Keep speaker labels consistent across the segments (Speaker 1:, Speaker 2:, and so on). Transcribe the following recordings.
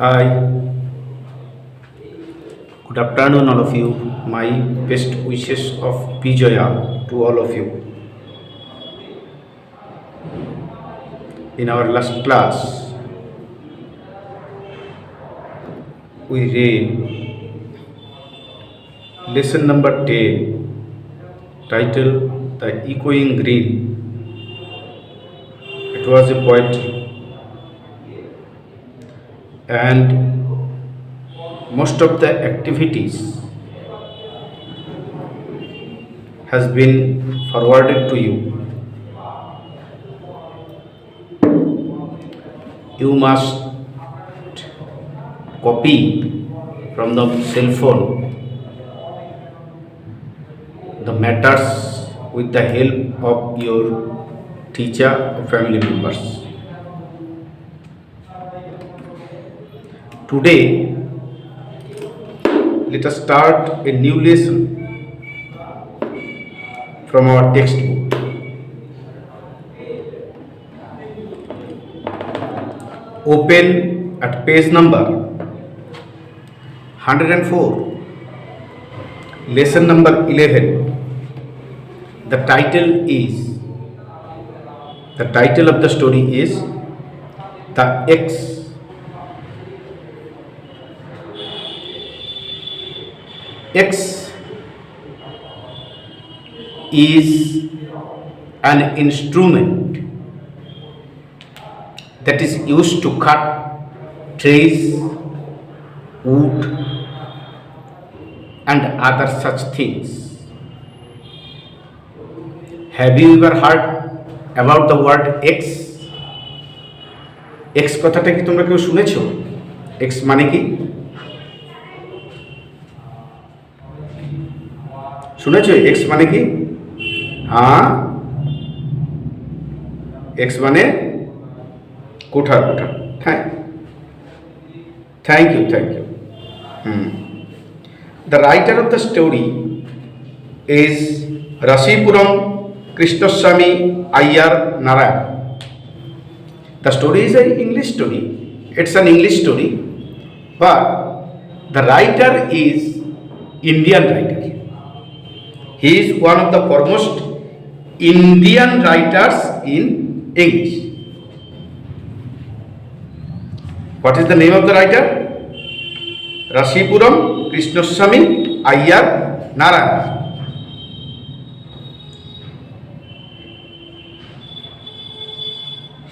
Speaker 1: Hi, good afternoon, all of you. My best wishes of Vijaya to all of you. In our last class, we read lesson number 10, titled The Echoing Green. It was a poetry, and most of the activities has been forwarded to you. You must copy from the cell phone the matters with the help of your teacher or family members. Today, let us start a new lesson from our textbook. Open at page number 104, lesson number 11. The title of the story is The X. X is an instrument that is used to cut trees, wood, and other such things. Have you ever heard about the word X? X কথাটা কি তোমরা কেউ শুনেছো? X মানে কি? শুনেছো X মানে কি? হ্যাঁ, X মানে কোঠার। Thank you. The writer of the story is Rashipuram Krishnaswamy Iyer Narayan. The story is an English story. It's an English story, but the writer is Indian writer. He is one of the foremost Indian writers in English. What is the name of the writer? Rashipuram Krishnaswamy Iyer Narayan.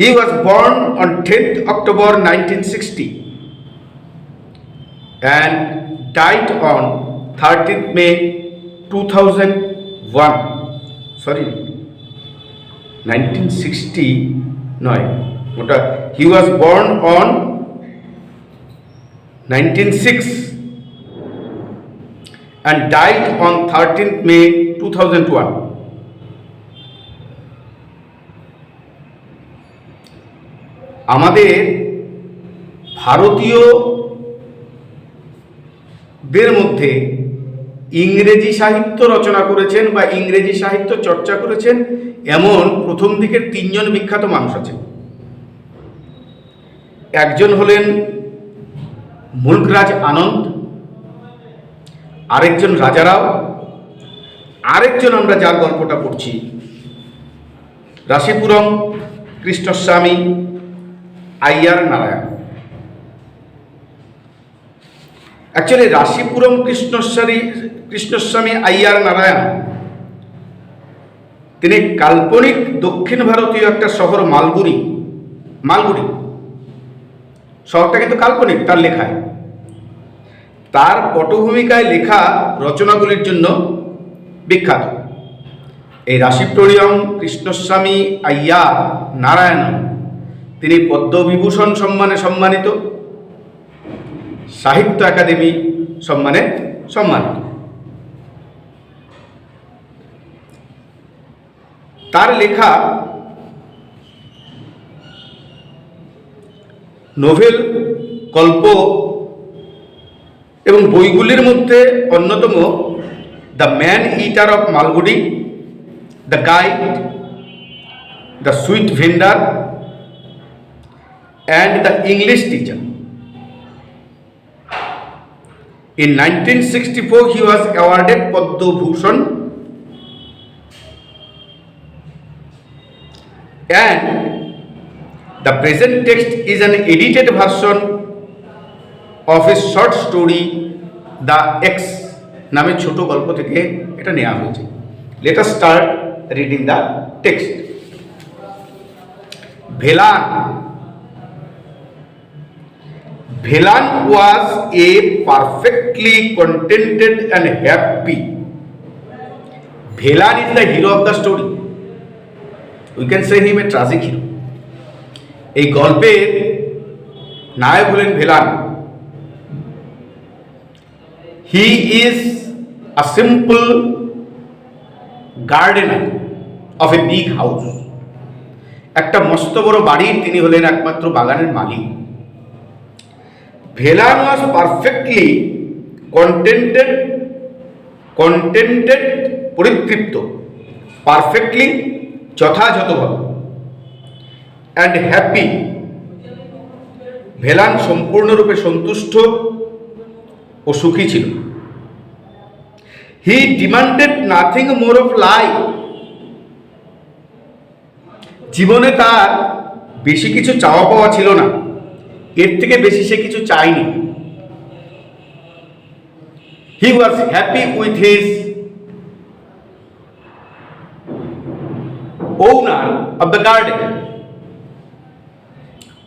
Speaker 1: He was born on 10th October 1960 and died on 13th May 2001. Sorry, 1960. No, he was born on 1906 and died on 13th May 2001. আমাদের ভারতীয়দের মধ্যে ইংরেজি সাহিত্য রচনা করেছেন বা ইংরেজি সাহিত্য চর্চা করেছেন এমন প্রথম দিকের তিনজন বিখ্যাত মানুষ আছেন। একজন হলেন মুলকরাজ আনন্দ, আরেকজন রাজারাও, আরেকজন আমরা যার গল্পটা পড়ছি রাশিপুরম কৃষ্ণস্বামী আইয়ার নারায়ণ। অ্যাকচুয়ালি রাশিপুরম কৃষ্ণস্বামী আইয়ার নারায়ণ তিনি কাল্পনিক দক্ষিণ ভারতীয় একটা শহর মালগুড়ি শহরটা কিন্তু কাল্পনিক তার লেখায়, তার পটভূমিকায় লেখা রচনাগুলির জন্য বিখ্যাত। এই রাশিপুরম কৃষ্ণস্বামী আইয়ার নারায়ণ তিনি পদ্মবিভূষণ সম্মানে সম্মানিত, সাহিত্য একাডেমি সম্মানে সম্মানিত। তার লেখা নোভেল, গল্প এবং বইগুলির মধ্যে অন্যতম the man eater of Malgudi, the guide, the sweet vendor and the English teacher. In 1964, he was awarded Padma Bhushan, and the present text is an edited version of his short story The X নামে ছোট গল্প থেকে এটা নেওয়া হয়েছে। Let us start reading the text. Velan was a perfectly contented and happy. Velan is the hero of the story. We can say him a tragic hero. এই গল্পের নায়ক হলেন Velan. He is a simple gardener of a big house. একটা মস্ত বড় বাড়ির তিনি হলেন একমাত্র বাগানের মালিক। ভেলান was perfectly contented পরিতৃপ্ত, পারফেক্টলি যথাযথভাবে, and happy ভেলান সম্পূর্ণরূপে সন্তুষ্ট ও সুখী ছিল। He demanded nothing more of life. জীবনে তার বেশি কিছু চাওয়া পাওয়া ছিল না, এর থেকে বেশি সে কিছু চায়নি। He was happy with his owner of the garden,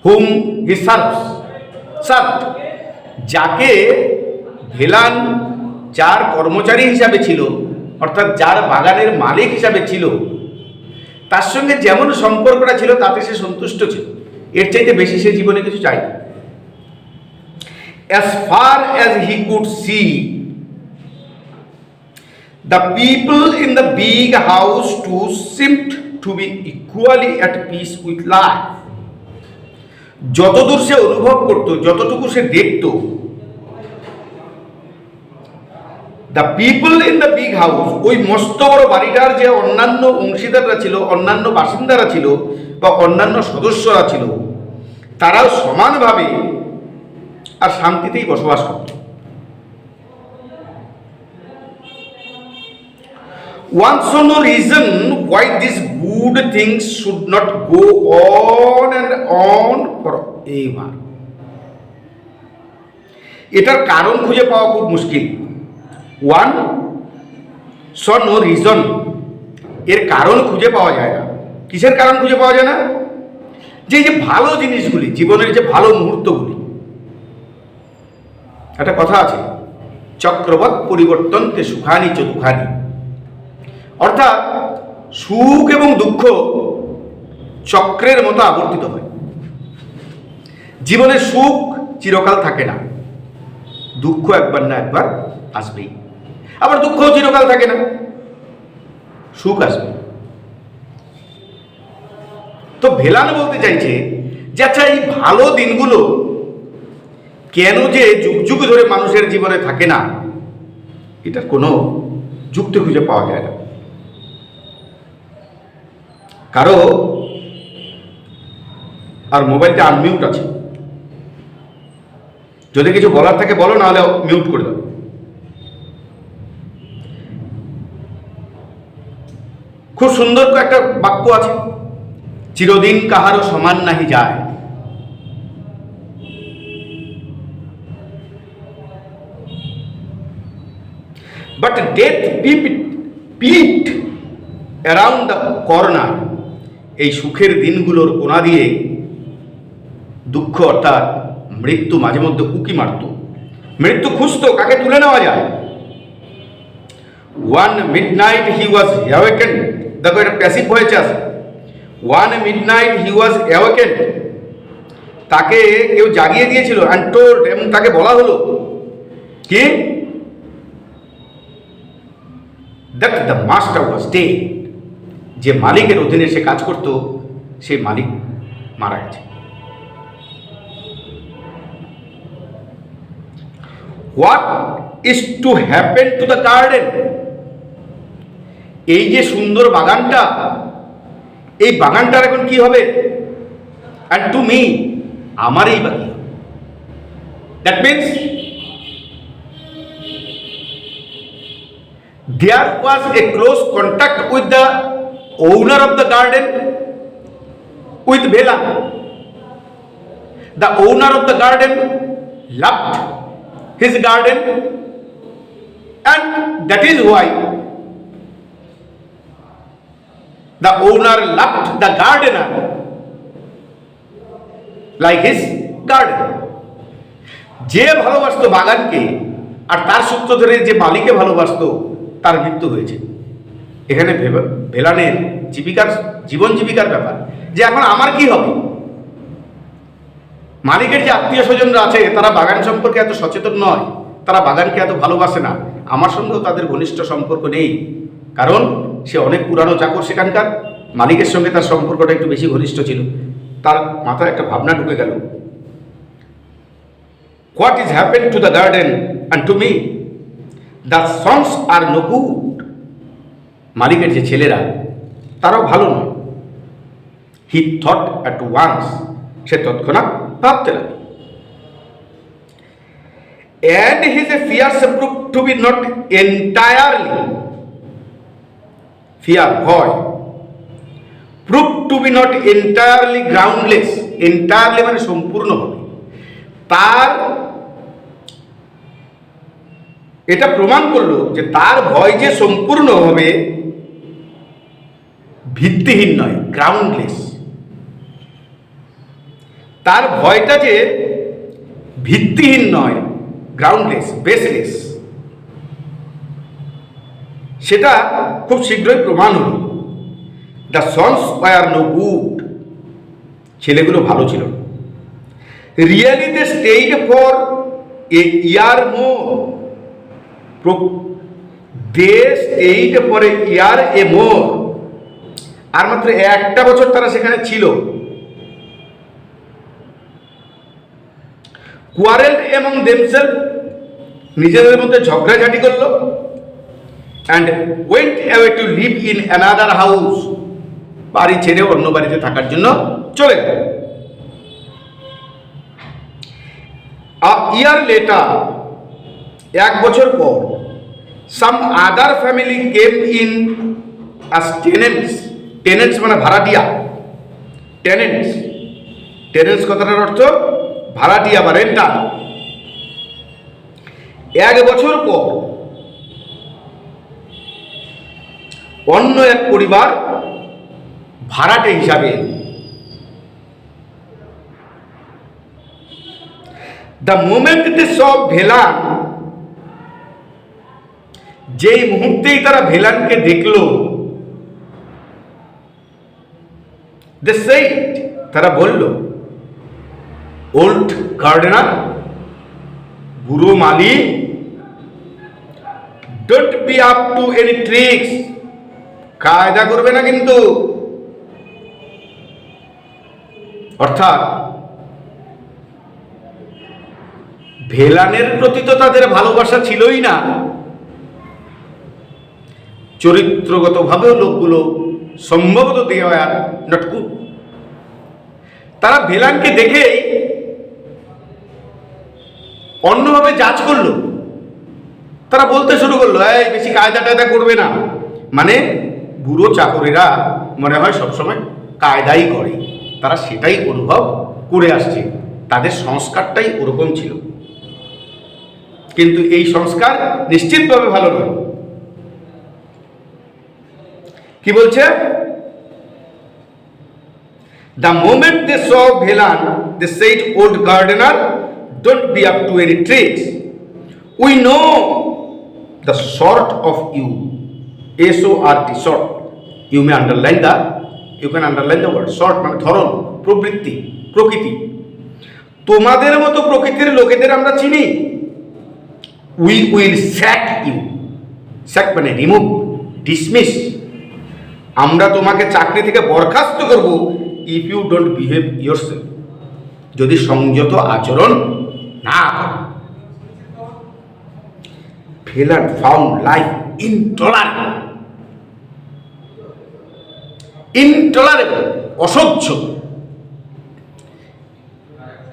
Speaker 1: whom he served. যাকে ভেলান যার কর্মচারী হিসাবে ছিল, অর্থাৎ যার বাগানের মালিক হিসাবে ছিল, তার সঙ্গে যেমন সম্পর্কটা ছিল তাতে সে সন্তুষ্ট ছিল, এর চাইতে বেশি সে জীবনে কিছু চায়নি। As far as he could see, the people in the big house too seemed to be equally at peace with life. যতদূর সে অনুভব করত, যতটুকু সে দেখত, the people in the big house, ওই মস্ত বড় বাড়িটার যে অন্যান্য অংশীদাররা ছিল, অন্যান্য বাসিন্দারা ছিল বা অন্যান্য সদস্যরা ছিল, তারাও সমানভাবে আর শান্তিতেই বসবাস করত। One saw no reason why these good things should not go on and on forever. এটার কারণ খুঁজে পাওয়া খুব মুশকিল। One saw no reason, এর কারণ খুঁজে পাওয়া যায় না। কিসের কারণ খুঁজে পাওয়া যায় না? যে এই যে ভালো জিনিসগুলি, জীবনের যে ভালো মুহূর্তগুলি, একটা কথা আছে, চক্রবৎ পরিবর্তন্তে সুখানি চ দুঃখানি, অর্থাৎ সুখ এবং দুঃখ চক্রের মতো আবর্তিত হয়। জীবনে সুখ চিরকাল থাকে না, দুঃখ একবার না একবার আসবেই। আবার দুঃখও চিরকাল থাকে না, সুখ আসবে। তো ভেলান বলতে চাইছে যে আচ্ছা, এই ভালো দিনগুলো কেন যে যুগ যুগ ধরে মানুষের জীবনে থাকে না, এটার কোনো যুক্তি খুঁজে পাওয়া যায় না। কারো আর মোবাইলটা আনমিউট আছে, যদি কিছু বলার থাকে বলো, না হলে মিউট করে দাও। খুব সুন্দর একটা বাক্য আছে, চিরদিন কাহারও সমান নাহি যায়। But death peeped around the corner. এই সুখের দিনগুলোর কোণা দিয়ে দুঃখ অর্থাৎ মৃত্যু মাঝে মধ্যে উকি মারত, মৃত্যু খুঁজত কাকে তুলে নেওয়া যায়। One midnight he was awakened. দেখো, এটা প্যাসিভ ভয়েস আছে। One midnight he was awakened. তাকে কেউ জাগিয়ে দিয়েছিল, and told, এবং তাকে বলা হলো কি, that the master was dead. যে মালিকের অধীনে সে কাজ করত, সেই মালিক মারা গেছে। What is to happen to the garden? এই যে সুন্দর বাগানটা, এই বাগানটার এখন কি হবে? And to me, আমার এই বাকি। That means There was a close contact with the owner of the garden, with Velan. The owner of the garden loved his garden, and that is why the owner loved the gardener like his garden. যে ভালোবাসতো বাগানকে আর তার সূত্র ধরে যে মালিকে ভালোবাসতো তার মৃত্যু হয়েছে। এখানে ভেলানের জীবন জীবিকার ব্যাপার, যে এখন আমার কি হবে। মালিকের যে আত্মীয় স্বজনরা আছে তারা বাগান সম্পর্কে এত সচেতন নয়, তারা বাগানকে এত ভালোবাসে না। আমার সঙ্গেও তাদের ঘনিষ্ঠ সম্পর্ক নেই, কারণ সে অনেক পুরানো চাকর সেখানকার। মালিকের সঙ্গে তার সম্পর্কটা একটু বেশি ঘনিষ্ঠ ছিল। তার মাথায় একটা ভাবনা ঢুকে গেল, what is happen to the garden and to me, the sons are no good. মালিকের যে ছেলেরা তারাও ভালো নয়। হি থট অ্যাট ওয়ান্স, সে তৎক্ষণাৎ ভাবতে লাগে। And his fears proved to be not entirely, fear, ভয়, proved to be not entirely groundless. Entirely মানে সম্পূর্ণভাবে। তার এটা প্রমাণ করলো যে তার ভয় যে সম্পূর্ণভাবে ভিত্তিহীন নয়, গ্রাউন্ডলেস। তার ভয়টা যে ভিত্তিহীন নয়, গ্রাউন্ডলেস, বেসলেস, সেটা খুব শীঘ্রই প্রমাণ হল। The sons were no good, ছেলেগুলো ভালো ছিল না। Really they stayed for a year more, they stayed for a year a more, আর মাত্র একটা বছর তারা সেখানে ছিল। কোয়ারেল এমং দেমসেলফ, নিজেদের মধ্যে ঝগড়াঝাটি করলো। And went away two live in another house, বাড়ি ছেড়ে অন্য বাড়িতে থাকার জন্য চলে গেল। ইয়ার লেটার, এক বছর পর, some other family came in as tenants. Tenants মানে ভাড়াটিয়া। টেনেন্টস, টেনেন্টস কথাটার অর্থ ভাড়াটিয়া বা রেন্টার। এক বছর পর অন্য এক পরিবার ভাড়াটে হিসাবে। দ্য মোমেন্ট দে স ভেলান, যেই মুহূর্তেই তারা ভেলানকে দেখল, দে সেইড, তারা বলল, ওল্ড গার্ডেনার, বুড়ো মালি, don't be up to any tricks, কায়দা করবে না কিন্তু। অর্থাৎ ভেলানের প্রতি তো তাদের ভালোবাসা ছিলই না, চরিত্রগতভাবেও লোকগুলো সম্ভবত দে আর নট গুড। তারা ভেলানকে দেখেই অন্যভাবে জাজ করলো। তারা বলতে শুরু করলো, এই বেশি কায়দা টায়দা করবে না। মানে বুড়ো চাকরেরা মনে হয় সবসময় কায়দাই করে, তারা সেটাই অনুভব করে আসছে, তাদের সংস্কারটাই ওরকম ছিল। কিন্তু এই সংস্কার নিশ্চিতভাবে ভালো নয়। কি বলছে? The moment they saw Bhelan, they said, old gardener, don't be up to any tricks. We know the sort of you, S-O-R-T, sort. You may underline the, you can underline the word sort, মানে ধরন, প্রবৃত্তি, প্রকৃতি। তোমাদের মতো প্রকৃতির লোকেদের আমরা চিনি। We will sack you. Sack মানে রিমুভ, ডিসমিস। আমরা তোমাকে চাকরি থেকে বরখাস্ত করব if you don't behave yourself, যদি সংযত আচরণ না করো। Phelan found life intolerable, intolerable, অসহ্য।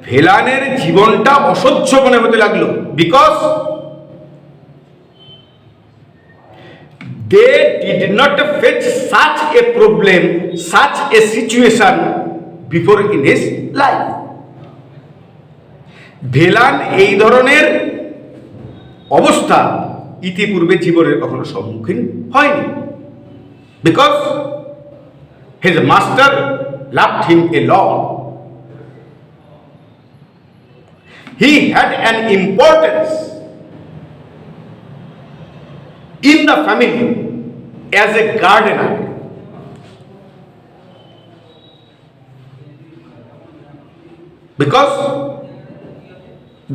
Speaker 1: ভেলানের জীবনটা অসহ্য মনে হতে লাগলো, because they did not face such a problem, such a situation before in his life. Velan এই ধরনের অবস্থা ইতিপূর্বে জীবনের কখনো সম্মুখীন হয়নি, because his master loved him a lot. He had an importance in the family as a gardener. Because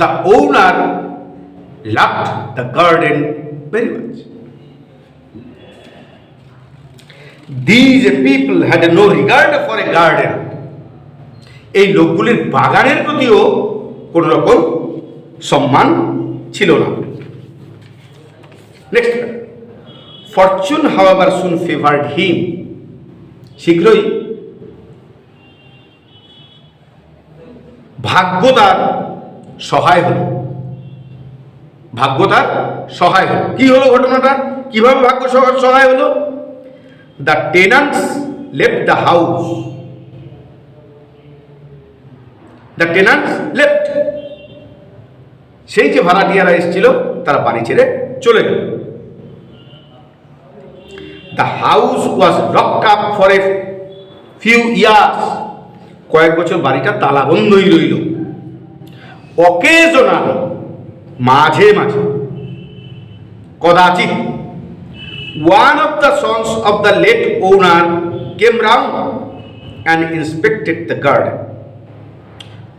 Speaker 1: the owner loved the garden very much. These people had no regard for a garden. এই লোকগুলির বাগানের প্রতিও কোন রকম সম্মান ছিল না। Next, Fortune হাওয়াভার সুন favoured হিম। শীঘ্রই ভাগ্য তার সহায় হলো। ভাগ্য তার সহায় হলো। কি হলো ঘটনাটা? কিভাবে ভাগ্য সহায় হলো? The tenants left the house. The tenants left. সেই যে ভাড়াটিয়ারা এসেছিল তারা বাড়ি ছেড়ে চলে গেল। The house was locked up for a few years. কয়েক বছর বাড়িটা তালাবন্ধই রইল। Occasionally, মাঝে মাঝে, কদাচিৎ, one of the sons of the late owner came round and inspected the garden.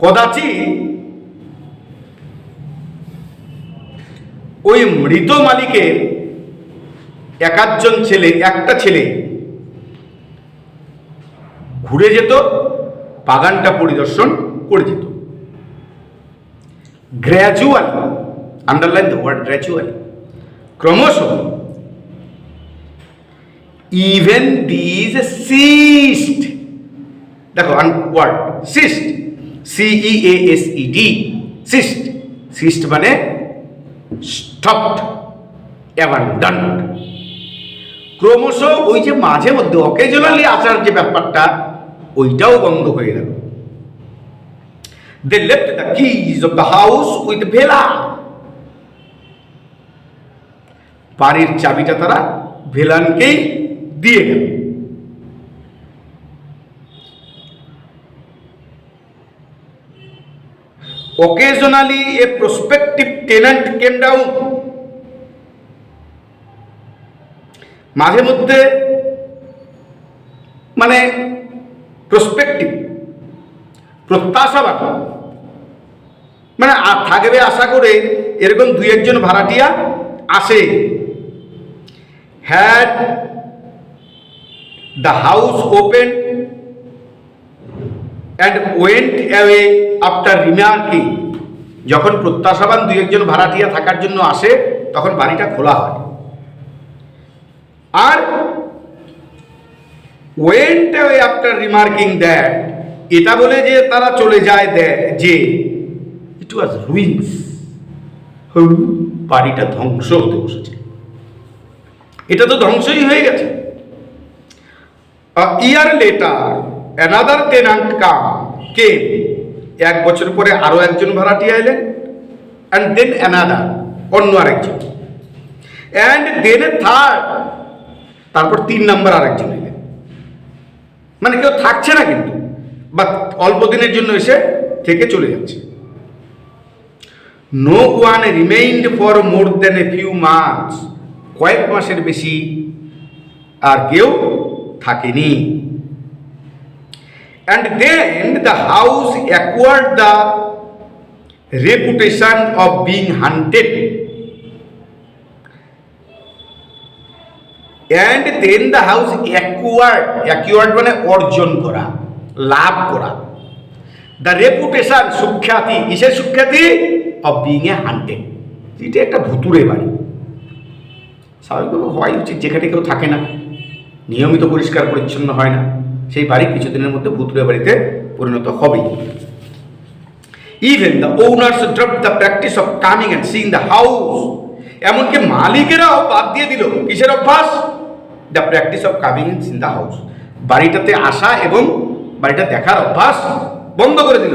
Speaker 1: কদাচিৎ ওই মৃত মালিকের একটা ছেলে ঘুরে যেত, বাগানটা পরিদর্শন করে যেত। Gradually, underline the word gradually, ক্রমশ, ইভেন দিজ সিস্ট, দেখো word ceased, CEASED, ceased, ceased মানে স্টপড, অ্যাবান্ডন্ড। ক্রমশ ওই যে মাঝে মধ্যে অকেজনালি আসার যে ব্যাপারটা, ওইটাও বন্ধ হয়ে গেল। They left the keys of the house with ভেলা। বাড়ির চাবিটা তারা ভেলানকেই দিয়ে গেল। Occasionally a prospective tenant came down. মাঝে মধ্যে, মানে প্রসপেক্টিভ, প্রত্যাশাবাদ, মানে থাকবে আশা করে এরকম দুই একজন ভাড়াটিয়া আসে। Had the house open and went away after remarking. যখন প্রত্যাশাবান দুই একজন ভাড়াটিয়া থাকার জন্য আসে, তখন বাড়িটা খোলা হয়। আর ওয়েন্ট অ্যাওয়ে আফটার রিমার্কিং দ্যাট, এটা বলে যে তারা চলে যায় যে ইট ওয়াজ রুইন্স, বাড়িটা ধ্বংস হতে বসেছে। এটা তো ধ্বংসই হয়ে গেছে। ইয়ার লেটার অ্যানাদার টেনান্ট কেম, এক বছর পরে আরো একজন ভাড়াটিয়া এলেন, অ্যান্ড দেন অ্যানাদার, অন্য আরেকজন, অ্যান্ড দেন এ থার্ড, তারপর 3 নম্বর আরেকজন এলেন। মানে কেউ থাকছে না কিন্তু, বা অল্প দিনের জন্য এসে থেকে চলে যাচ্ছে। No one remained for more than a few months, কয়েক মাসের বেশি আর কেউ থাকেনি। And then the house acquired the reputation of being haunted. And then the house acquired মানে অর্জন করা, লাভ করা, the reputation, সুখ্যাতি, কিসের সুখ্যাতি? of being a haunted, এটা একটা ভুতুড়ে বাড়ি। স্বাভাবিকভাবে হওয়াই উচিত, যেখানে কেউ থাকে না, নিয়মিত পরিষ্কার পরিচ্ছন্ন হয় না, সেই বাড়ি কিছুদিনের মধ্যে ভুতুড়ে বাড়িতে পরিণত হবেই। Even the owners dropped the practice of coming and seeing the house, এমনকি মালিকেরাও বাদ দিয়ে দিল কিসের অভ্যাস? The practice of coming in the house. বাড়িটাতে আসা এবং বাড়িটা দেখার অভ্যাস বন্ধ করে দিল।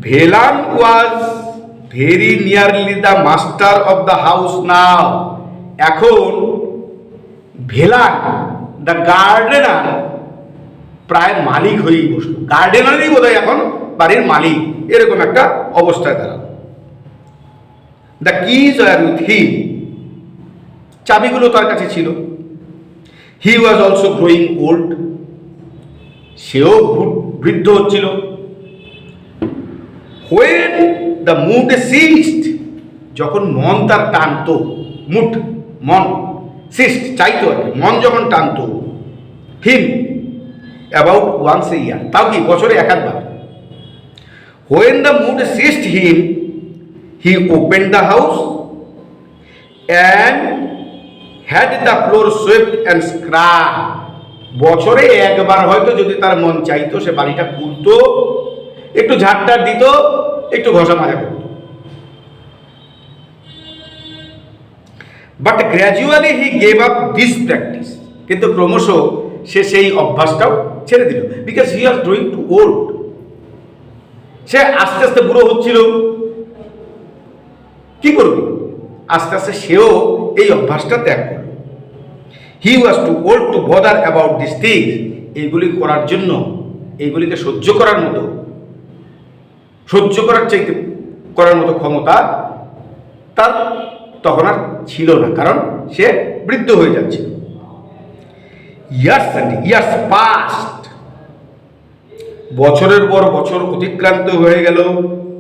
Speaker 1: Velan was very nearly the master of the house now. এখন ভেলান দ্য গার্ডেনার প্রায় মালিক হয়েই বসলো। গার্ডেনারই বোধহয় এখন বাড়ির মালিক, এরকম একটা অবস্থায় দাঁড়ালো। The keys are with him, চাবিগুলো তার কাছে ছিল। He was also growing old, সেও বৃদ্ধ হচ্ছিল। হোয়েন দ্য মুড সিস্ট, যখন মন তার টানতো, মুড মন, সিস্ট চাইতো আর কি, মন যখন টানতো, হিম অ্যাবাউট ওয়ান্স এ ইয়ার, তাও কি বছরে এক আধবার। When the mood seized him he open the house and had the floor swept and scrub. বছরে একবার হয়তো যদি তার মন চাইতো সে বাড়িটা খুলতো, একটু ঝাড়টার দিত, একটু ঘষা মাজা করত। But gradually he gave up this practice, কিন্তু ক্রমশ সে সেই অভ্যাসটাও ছেড়ে দিল। Because he was growing too old, সে আস্তে আস্তে বুড়ো হচ্ছিল। কি করবে, আস্তে আস্তে সেও এই অভ্যাসটা ত্যাগ করল। He was too old to bother about this things, এইগুলি করার জন্য, এইগুলিকে সহ্য করার মতো ক্ষমতা তার তখন আর ছিল না, কারণ সে বৃদ্ধ হয়ে যাচ্ছিল। ইয়ার্স অ্যান্ড ইয়ার্স পাস্ট, বছরের পর বছর অতিক্রান্ত হয়ে গেল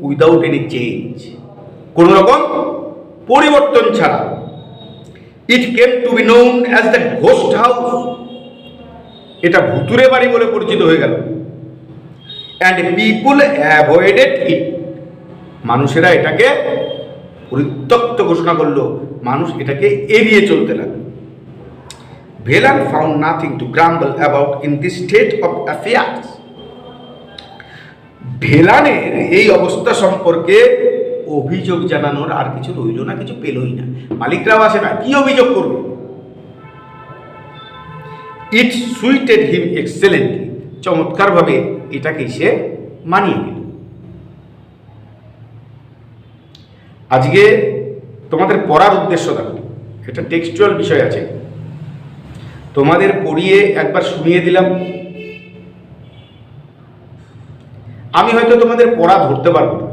Speaker 1: উইদাউট এনি চেঞ্জ, কোন রকম পরিবর্তন ছাড়া। It came to be known as the ghost house, এটা ভুতুরে বাড়ি বলে পরিচিত হয়ে গেল। অ্যান্ড পিপুল অ্যাভয়েডেড ইট, মানুষেরা এটাকে পরিত্যক্ত ঘোষণা করলো, মানুষ এটাকে এড়িয়ে চলতে লাগলো। Velan found nothing to grumble about in this state of affairs. ভেলানের এই অবস্থা সম্পর্কে অভিযোগ জানানোর আর কিছু রইল না, কিছু পেলই না। মালিকরাও আসে না, কি অভিযোগ করবে। ইট সুইটেড হিম এক্সেলেন্টলি, চমৎকারভাবে এটাকে সে মানিয়ে নিল। আজকে তোমাদের পড়ার উদ্দেশ্য দেখো, এটা টেক্সচুয়াল বিষয় আছে, তোমাদের পড়িয়ে একবার শুনিয়ে দিলাম। আমি হয়তো তোমাদের পড়া ধরতে পারবো না,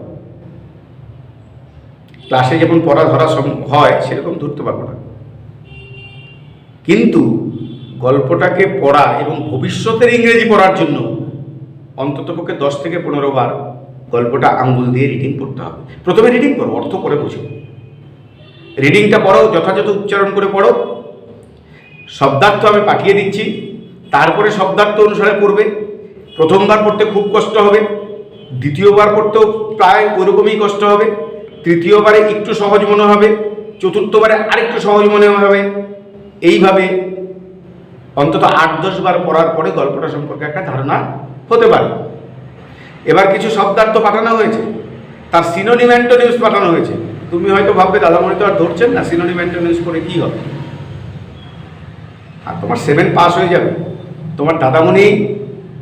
Speaker 1: ক্লাসে যেমন পড়া ধরা হয় সেরকম ধরতে পারবো না, কিন্তু গল্পটাকে পড়া এবং ভবিষ্যতের ইংরেজি পড়ার জন্য অন্ততপক্ষে 10 থেকে 15 বার গল্পটা আঙ্গুল দিয়ে রিডিং করতে হবে। প্রথমে রিডিং করো, অর্থ করে বুঝো। রিডিংটা পড়ো, যথাযথ উচ্চারণ করে পড়ো। শব্দার্থ আমি পাঠিয়ে দিচ্ছি, তারপরে শব্দার্থ অনুসারে পড়বে। প্রথমবার পড়তে খুব কষ্ট হবে, দ্বিতীয়বার পড়তেও প্রায় ওরকমই কষ্ট হবে, তৃতীয়বারে একটু সহজ মনে হবে, চতুর্থবারে আরেকটু সহজ মনে হবে। এইভাবে অন্তত 8-10 বার পড়ার পরে গল্পটা সম্পর্কে একটা ধারণা হতে পারে। এবার কিছু শব্দার্থ পাঠানো হয়েছে, তার সিনোনিম অ্যান্টোনিমস পাঠানো হয়েছে। তুমি হয়তো ভাববে দাদামণি তো আর ধরছেন না, সিনোনিম অ্যান্টোনিমস করে কি হবে, আর তোমার 7 পাস হয়ে যাবে। তোমার দাদামণি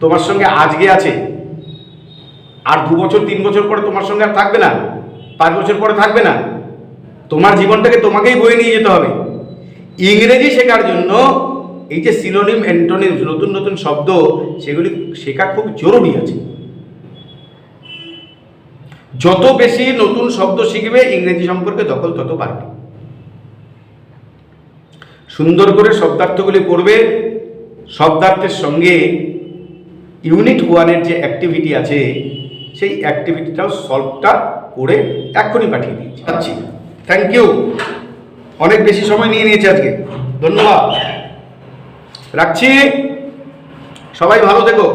Speaker 1: তোমার সঙ্গে আজকে আছে, আর 2 বছর 3 বছর পরে তোমার সঙ্গে আর থাকবে না, 5 বছর পরে থাকবে না। তোমার জীবনটাকে তোমাকেই বয়ে নিয়ে যেতে হবে। ইংরেজি শেখার জন্য এই যে সিনোনিম অ্যান্টোনিমস, নতুন নতুন শব্দ, সেগুলি শেখা খুব জরুরি আছে। যত বেশি নতুন শব্দ শিখবে ইংরেজি সম্পর্কে দখল তত বাড়বে। সুন্দর করে শব্দার্থগুলি পড়বে। শব্দার্থের সঙ্গে ইউনিট 1-এর যে অ্যাক্টিভিটি আছে সেই অ্যাক্টিভিটিটাও সলভটা করে এক্ষুনি পাঠিয়ে দিচ্ছি। থ্যাংক ইউ, অনেক বেশি সময় নিয়ে নিয়েছে আজকে, ধন্যবাদ। রাখছি, সবাই ভালো থেকো।